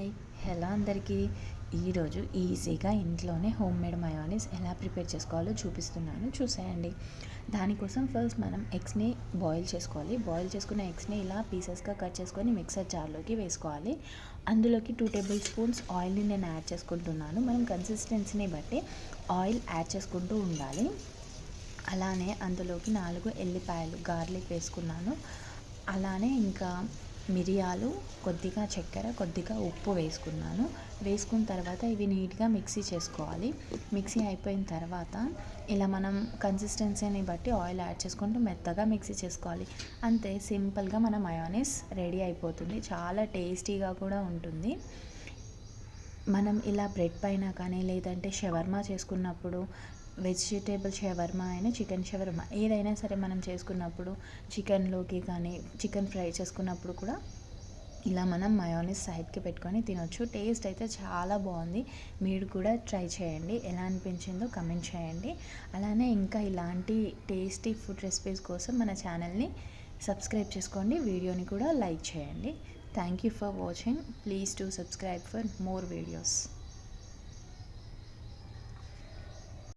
Hi, hello అందరికీ. ఈరోజు ఈజీగా ఇంట్లోనే హోమ్ మేడ్ మయోనీస్ ఎలా ప్రిపేర్ చేసుకోవాలో చూపిస్తున్నాను, చూసేయండి. దానికోసం ఫస్ట్ మనం ఎగ్స్ని బాయిల్ చేసుకోవాలి. బాయిల్ చేసుకున్న ఎగ్స్ని ఇలా పీసెస్గా కట్ చేసుకొని మిక్సర్ జార్లోకి వేసుకోవాలి. అందులోకి 2 టేబుల్ స్పూన్స్ ఆయిల్ని నేను యాడ్ చేసుకుంటున్నాను. మనం కన్సిస్టెన్సీని బట్టి ఆయిల్ యాడ్ చేసుకుంటూ ఉండాలి. అలానే అందులోకి 4 ఎల్లిపాయలు గార్లిక్ వేసుకున్నాను. అలానే ఇంకా మిరియాలు, కొద్దిగా చక్కెర, కొద్దిగా ఉప్పు వేసుకున్నాను. వేసుకున్న తర్వాత ఇవి నీట్గా మిక్సీ చేసుకోవాలి. మిక్సీ అయిపోయిన తర్వాత ఇలా మనం కన్సిస్టెన్సీని బట్టి ఆయిల్ యాడ్ చేసుకుంటూ మెత్తగా మిక్సీ చేసుకోవాలి. అంతే, సింపుల్గా మన మయోనీస్ రెడీ అయిపోతుంది. చాలా టేస్టీగా కూడా ఉంటుంది. మనం ఇలా బ్రెడ్ పైన కానీ లేదంటే షవర్మా చేసుకున్నప్పుడు, వెజిటేబుల్ షవర్మా అయినా చికెన్ షవర్మా ఏదైనా సరే మనం చేసుకున్నప్పుడు, చికెన్లోకి కానీ చికెన్ ఫ్రై చేసుకున్నప్పుడు కూడా ఇలా మనం మయోనీస్ సైడ్కి పెట్టుకొని తినొచ్చు. టేస్ట్ అయితే చాలా బాగుంది. మీరు కూడా ట్రై చేయండి. ఎలా అనిపించిందో కమెంట్ చేయండి. అలానే ఇంకా ఇలాంటి టేస్టీ ఫుడ్ రెసిపీస్ కోసం మన ఛానల్ని సబ్స్క్రైబ్ చేసుకోండి. వీడియోని కూడా లైక్ చేయండి. Thank you for watching. Please do subscribe for more videos.